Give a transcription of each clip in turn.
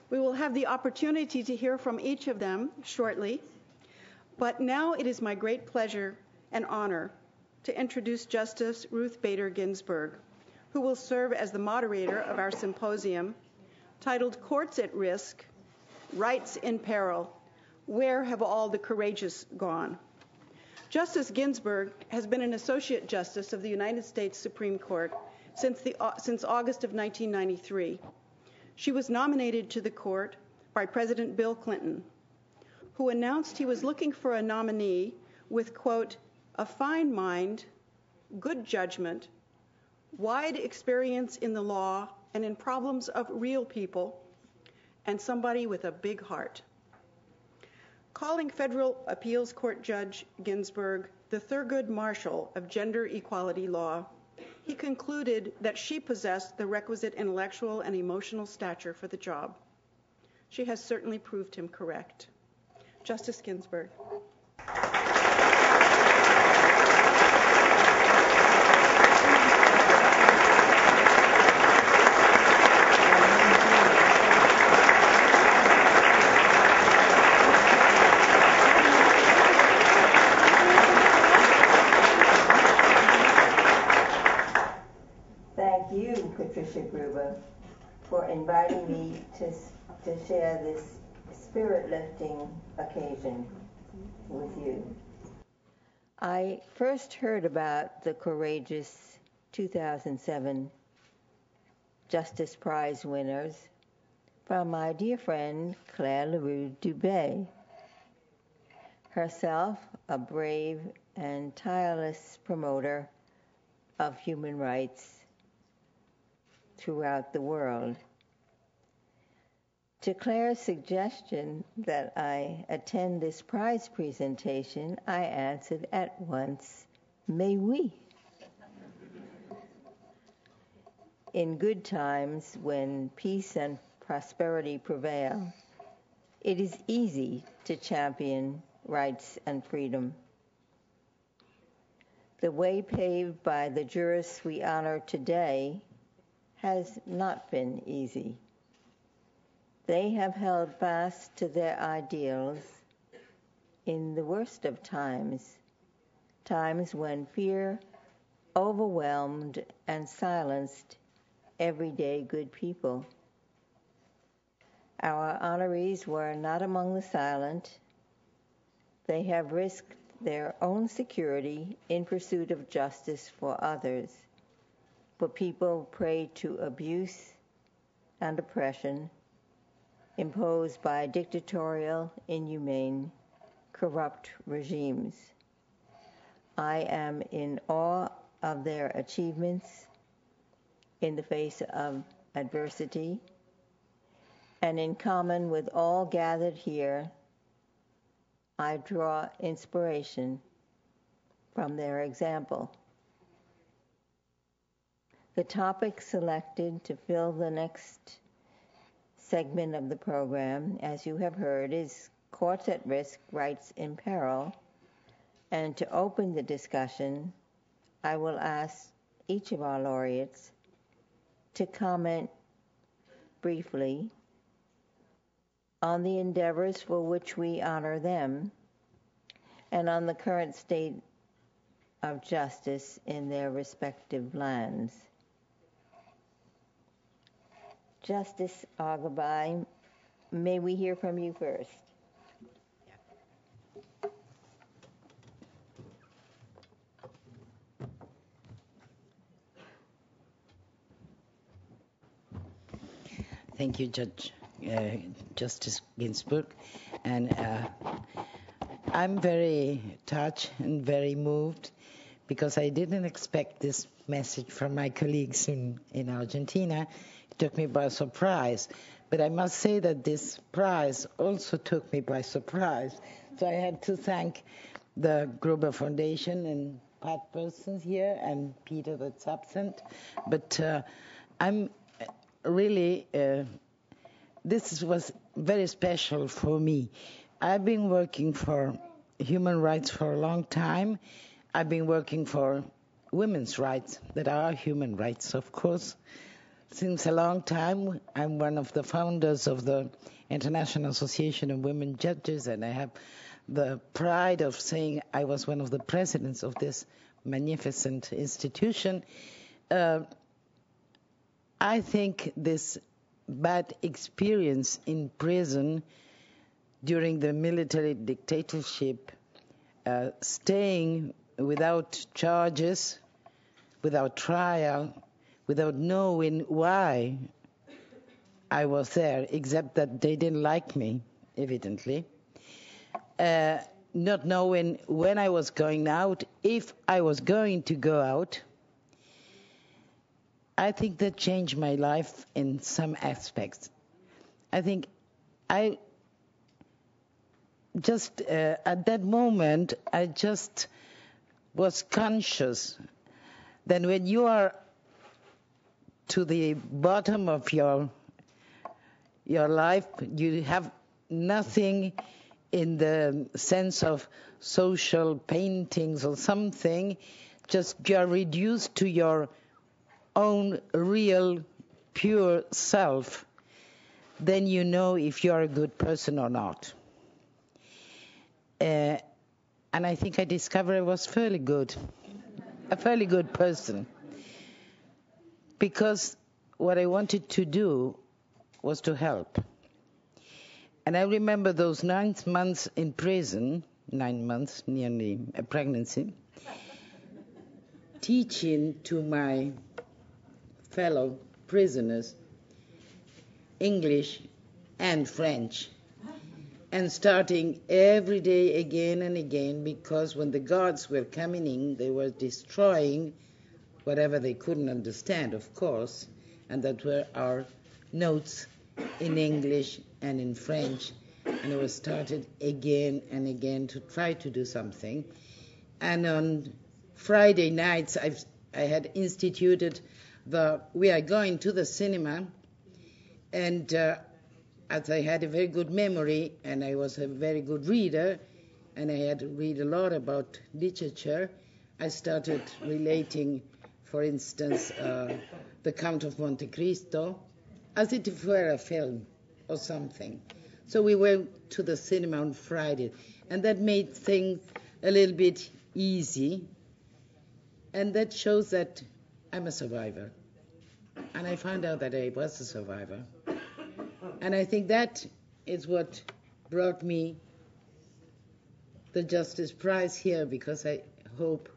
We will have the opportunity to hear from each of them shortly, but now it is my great pleasure and honor to introduce Justice Ruth Bader Ginsburg, who will serve as the moderator of our symposium titled Courts at Risk, Rights in Peril, Where Have All the Courageous Gone? Justice Ginsburg has been an Associate Justice of the United States Supreme Court since August of 1993. She was nominated to the court by President Bill Clinton, who announced he was looking for a nominee with, quote, a fine mind, good judgment, wide experience in the law and in problems of real people, and somebody with a big heart. Calling Federal Appeals Court Judge Ginsburg the Thurgood Marshall of gender equality law, he concluded that she possessed the requisite intellectual and emotional stature for the job. She has certainly proved him correct. Justice Ginsburg. Gruber, for inviting me to share this spirit-lifting occasion with you. I first heard about the courageous 2007 Justice Prize winners from my dear friend Claire LaRue Dubé, herself a brave and tireless promoter of human rights throughout the world. To Claire's suggestion that I attend this prize presentation, I answered at once, "Mais oui." In good times, when peace and prosperity prevail, it is easy to champion rights and freedom. The way paved by the jurists we honor today has not been easy. They have held fast to their ideals in the worst of times, times when fear overwhelmed and silenced everyday good people. Our honorees were not among the silent. They have risked their own security in pursuit of justice for others, for people prey to abuse and oppression imposed by dictatorial, inhumane, corrupt regimes. I am in awe of their achievements in the face of adversity, and in common with all gathered here, I draw inspiration from their example. The topic selected to fill the next segment of the program, as you have heard, is Courts at Risk, Rights in Peril. And to open the discussion, I will ask each of our laureates to comment briefly on the endeavors for which we honor them and on the current state of justice in their respective lands. Justice Argibay, may we hear from you first? Thank you, Justice Ginsburg. And I'm very touched and very moved because I didn't expect this message from my colleagues in Argentina. It took me by surprise. But I must say that this prize also took me by surprise. So I had to thank the Gruber Foundation and Pat Persons here and Peter that's absent. But I'm really, this was very special for me. I've been working for human rights for a long time. I've been working for women's rights that are human rights, of course, Since a long time, I'm one of the founders of the International Association of Women Judges, and I have the pride of saying I was one of the presidents of this magnificent institution. I think this bad experience in prison during the military dictatorship, staying without charges, without trial, without knowing why I was there, except that they didn't like me, evidently. Not knowing when I was going out, if I was going to go out. I think that changed my life in some aspects. I think I just, at that moment, I just was conscious that when you are to the bottom of your life, you have nothing in the sense of social paintings or something, just you are reduced to your own real, pure self, then you know if you're a good person or not. And I think I discovered I was fairly good, a fairly good person. Because what I wanted to do was to help. And I remember those 9 months in prison, 9 months, nearly a pregnancy, teaching to my fellow prisoners English and French, and starting every day again and again, because when the guards were coming in, they were destroying whatever they couldn't understand, of course, and that were our notes in English and in French. And it was started again and again to try to do something. And on Friday nights, I had instituted we are going to the cinema, and as I had a very good memory, and I was a very good reader, and I had to read a lot about literature, I started relating, for instance, The Count of Monte Cristo, as if it were a film or something. So we went to the cinema on Friday, and that made things a little bit easy, and that shows that I'm a survivor. And I found out that I was a survivor. And I think that is what brought me the Justice Prize here, because I hope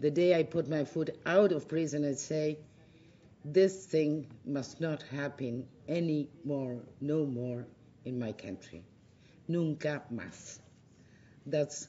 the day I put my foot out of prison and say, this thing must not happen anymore, no more in my country. Nunca más. That's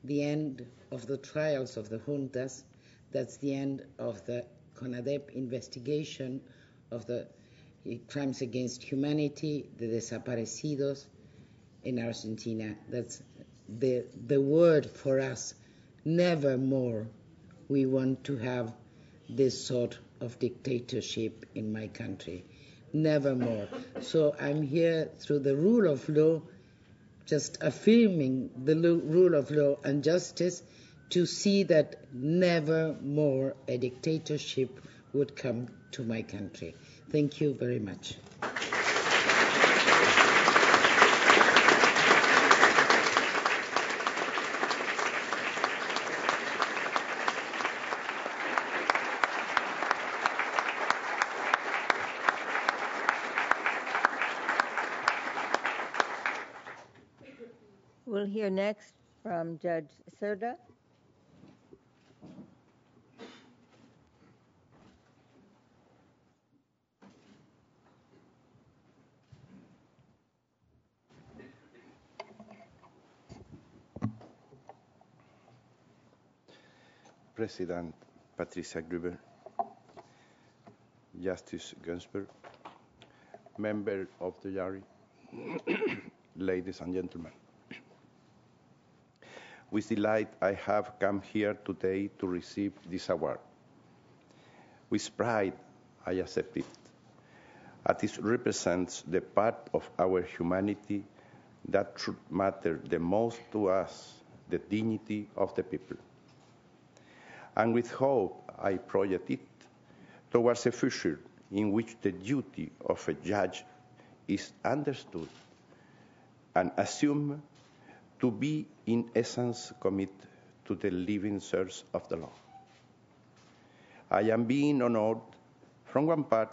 the end of the trials of the juntas. That's the end of the CONADEP investigation of the crimes against humanity, the desaparecidos in Argentina. That's the word for us. Never more we want to have this sort of dictatorship in my country. Never more. So I'm here through the rule of law, just affirming the rule of law and justice, to see that never more a dictatorship would come to my country. Thank you very much. We'll hear next from Judge Cerda. President Patricia Gruber, Justice Ginsburg, members of the jury, ladies and gentlemen. With delight, I have come here today to receive this award. With pride, I accept it, as it represents the part of our humanity that should matter the most to us, the dignity of the people. And with hope, I project it towards a future in which the duty of a judge is understood and assumed to be in essence committed to the living source of the law. I am being honored, from one part,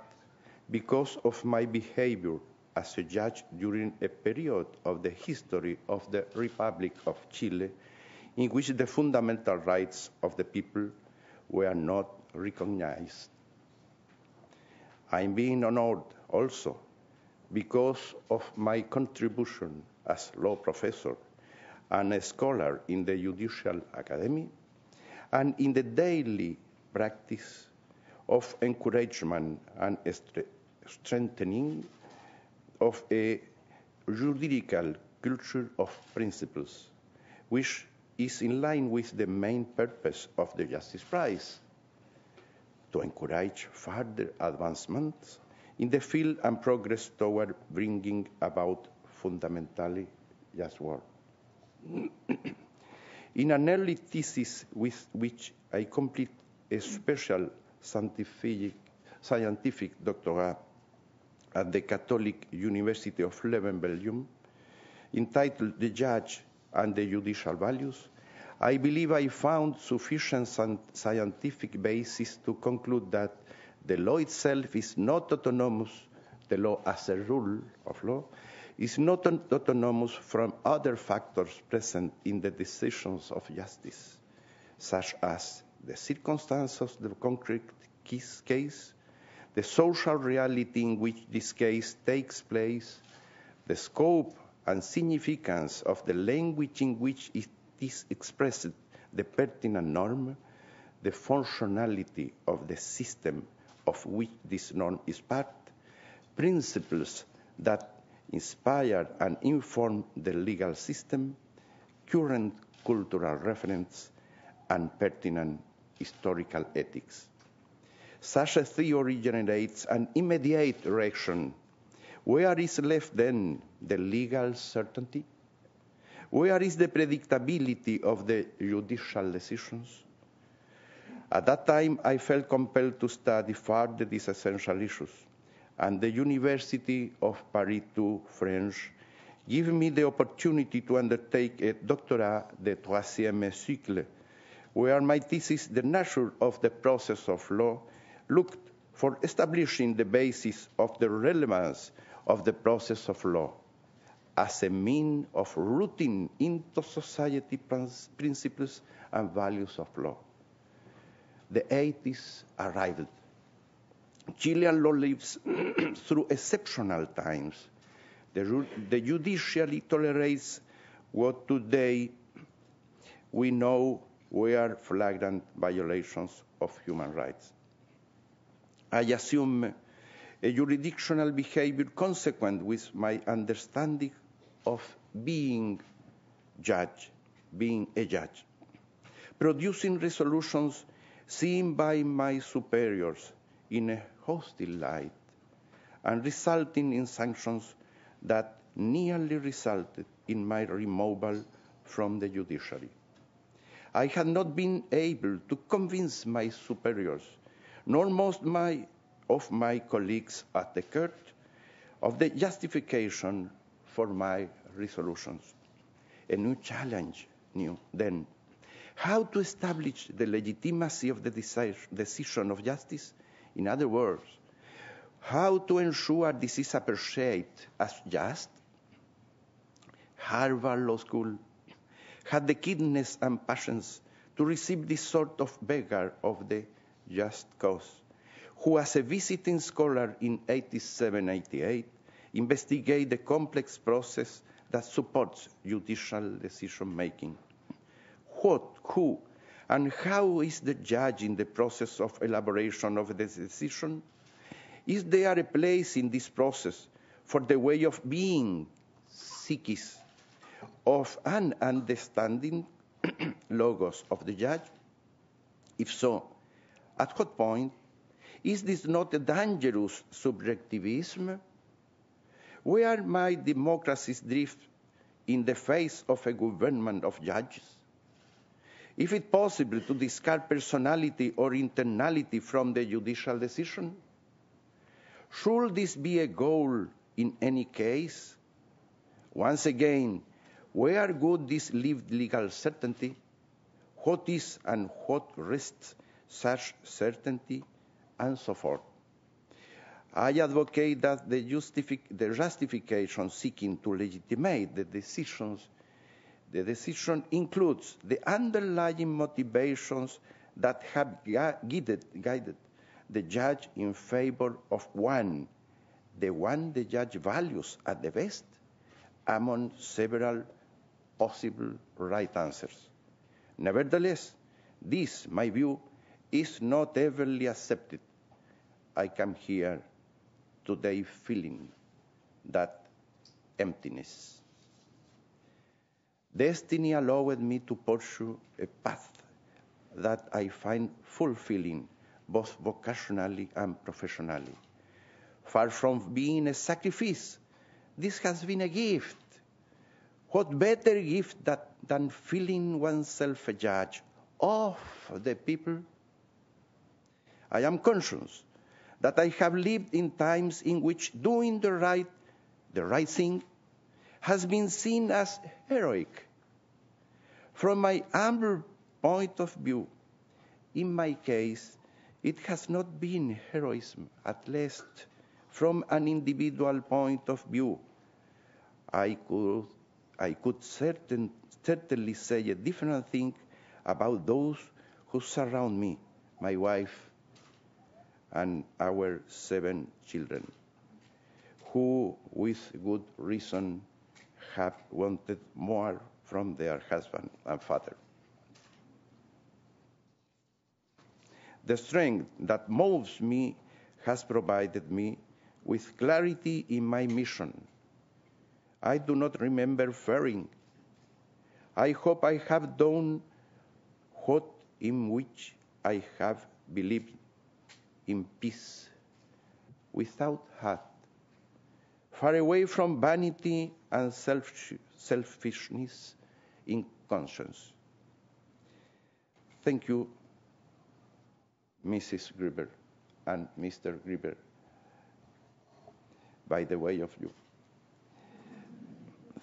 because of my behavior as a judge during a period of the history of the Republic of Chile in which the fundamental rights of the people were not recognized. I am being honored also because of my contribution as law professor and a scholar in the Judicial Academy and in the daily practice of encouragement and strengthening of a juridical culture of principles, which is in line with the main purpose of the Justice Prize, to encourage further advancements in the field and progress toward bringing about fundamentally just work. In an early thesis with which I complete a special scientific doctorate at the Catholic University of Leuven, Belgium, entitled The Judge and the Judicial Values, I believe I found sufficient scientific basis to conclude that the law itself is not autonomous, the law as a rule of law, is not autonomous from other factors present in the decisions of justice, such as the circumstances of the concrete case, the social reality in which this case takes place, the scope and significance of the language in which it is expressed, the pertinent norm, the functionality of the system of which this norm is part, principles that inspire and inform the legal system, current cultural reference, and pertinent historical ethics. Such a theory generates an immediate reaction. Where is left then the legal certainty? Where is the predictability of the judicial decisions? At that time, I felt compelled to study further these essential issues, and the University of Paris II French gave me the opportunity to undertake a doctorat de troisième cycle, where my thesis, The Nature of the Process of Law, looked for establishing the basis of the relevance of the process of law as a means of rooting into society principles and values of law. The 80s arrived. Chilean law lives through exceptional times. The judiciary tolerates what today we know were flagrant violations of human rights. I assume a jurisdictional behavior consequent with my understanding of being a judge, producing resolutions seen by my superiors in a hostile light, and resulting in sanctions that nearly resulted in my removal from the judiciary. I had not been able to convince my superiors, nor most of my colleagues at the court, of the justification for my resolutions. A new challenge then. How to establish the legitimacy of the decision of justice? In other words, how to ensure this is appreciated as just? Harvard Law School had the keenness and patience to receive this sort of beggar of the just cause, who as a visiting scholar in 87-88 investigated the complex process that supports judicial decision-making. What, who, and how is the judge in the process of elaboration of the decision? Is there a place in this process for the way of being, psychis, of an understanding logos of the judge? If so, at what point? Is this not a dangerous subjectivism? Where might democracies drift in the face of a government of judges? Is it possible to discard personality or internality from the judicial decision? Should this be a goal in any case? Once again, where would this leave legal certainty? What is and what risks such certainty, and so forth? I advocate that the justification seeking to legitimate the decision includes the underlying motivations that have guided the judge in favor of the one the judge values at the best, among several possible right answers. Nevertheless, this, my view, is not everly accepted. I come here today feeling that emptiness. Destiny allowed me to pursue a path that I find fulfilling, both vocationally and professionally. Far from being a sacrifice, this has been a gift. What better gift than feeling oneself a judge of the people? I am conscious that I have lived in times in which doing the right thing has been seen as heroic. From my humble point of view, in my case, it has not been heroism, at least from an individual point of view. I could certainly say a different thing about those who surround me, my wife, and our 7 children, who, with good reason, have wanted more from their husband and father. The strength that moves me has provided me with clarity in my mission. I do not remember fearing. I hope I have done what in which I have believed, in peace, without hate, far away from vanity and selfishness, in conscience. Thank you, Mrs. Gruber and Mr. Gruber, by the way of you.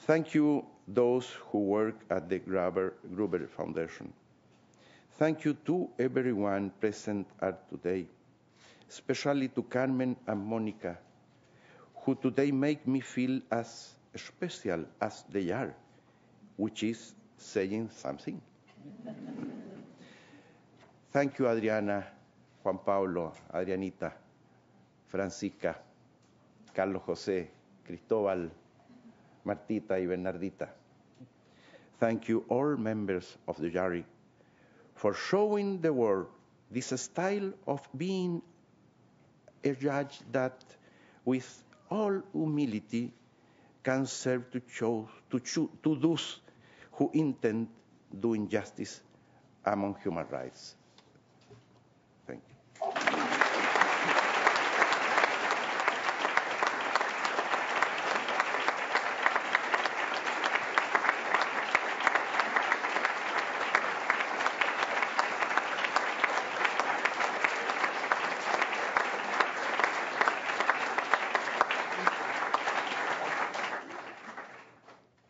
Thank you, those who work at the Gruber Foundation. Thank you to everyone present today, especially to Carmen and Mónica, who today make me feel as special as they are, which is saying something. Thank you, Adriana, Juan Pablo, Adrianita, Francisca, Carlos José, Cristóbal, Martita y Bernardita. Thank you, all members of the jury, for showing the world this style of being a judge that, with all humility, can serve to those who intend doing justice among human rights. Thank you.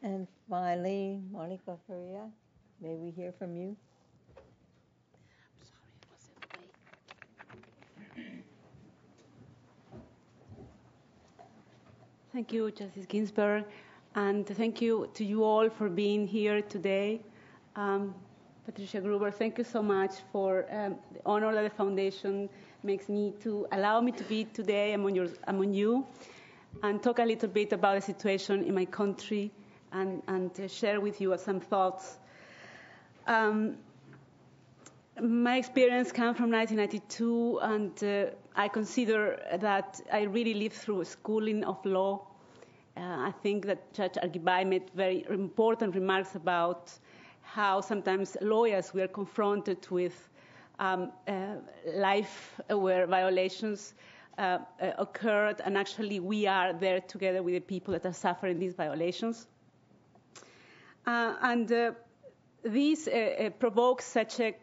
And finally, Mónica Feria, may we hear from you? Thank you, Justice Ginsburg, and thank you to you all for being here today. Patricia Gruber, thank you so much for the honor that the foundation makes me to allow me to be today among you and talk a little bit about the situation in my country and share with you some thoughts. My experience comes from 1992, and I consider that I really lived through a schooling of law. I think that Judge Argibay made very important remarks about how sometimes lawyers were confronted with life where violations occurred, and actually we are there together with the people that are suffering these violations. This provokes such a,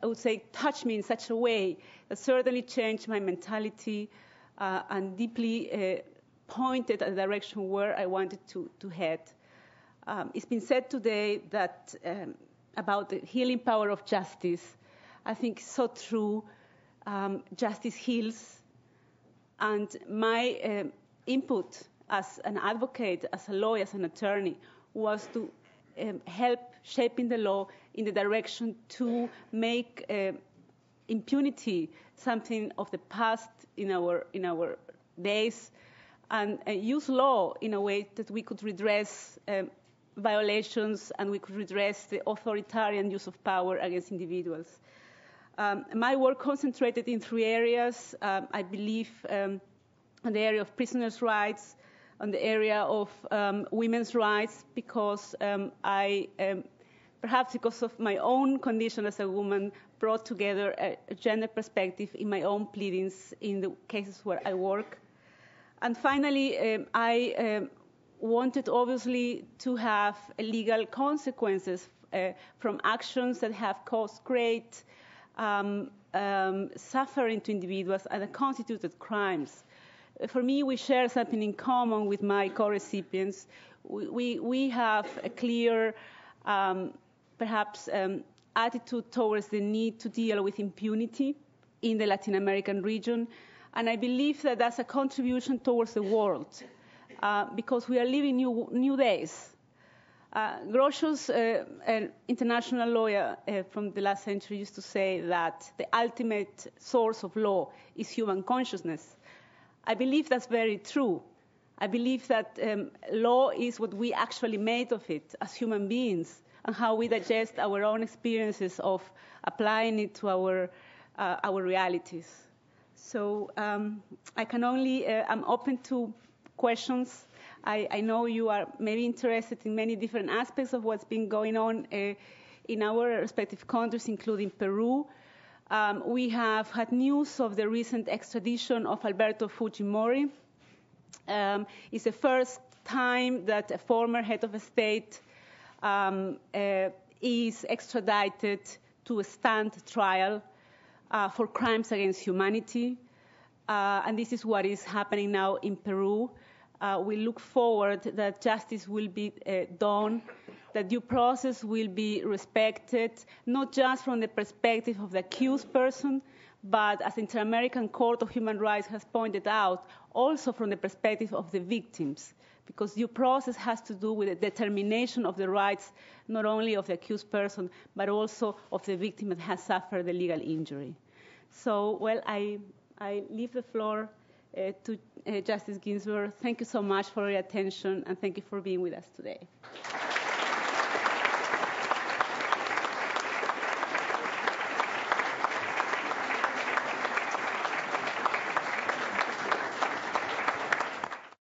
I would say, touched me in such a way that certainly changed my mentality and deeply pointed at the direction where I wanted to head. It's been said today that about the healing power of justice. I think it's so true. Justice heals. And my input as an advocate, as a lawyer, as an attorney, was to help shaping the law in the direction to make impunity something of the past in our days, and use law in a way that we could redress violations and we could redress the authoritarian use of power against individuals. My work concentrated in 3 areas. I believe on the area of prisoners' rights, on the area of women's rights, because I, perhaps because of my own condition as a woman, brought together a gender perspective in my own pleadings in the cases where I work. And finally, I wanted, obviously, to have legal consequences from actions that have caused great suffering to individuals and constituted crimes. For me, we share something in common with my co-recipients. We have a clear, perhaps, attitude towards the need to deal with impunity in the Latin American region. And I believe that that's a contribution towards the world, because we are living new days. Grotius, an international lawyer from the last century, used to say that the ultimate source of law is human consciousness. I believe that's very true. I believe that law is what we actually made of it as human beings, and how we digest our own experiences of applying it to our realities. So I can only, I'm open to questions. I know you are maybe interested in many different aspects of what's been going on in our respective countries, including Peru. We have had news of the recent extradition of Alberto Fujimori. It's the first time that a former head of a state is extradited to a stand trial for crimes against humanity. And this is what is happening now in Peru. We look forward that justice will be done, that due process will be respected, not just from the perspective of the accused person, but as the Inter-American Court of Human Rights has pointed out, also from the perspective of the victims, because due process has to do with the determination of the rights, not only of the accused person, but also of the victim that has suffered the legal injury. So, well, I leave the floor to Justice Ginsburg. Thank you so much for your attention, and thank you for being with us today.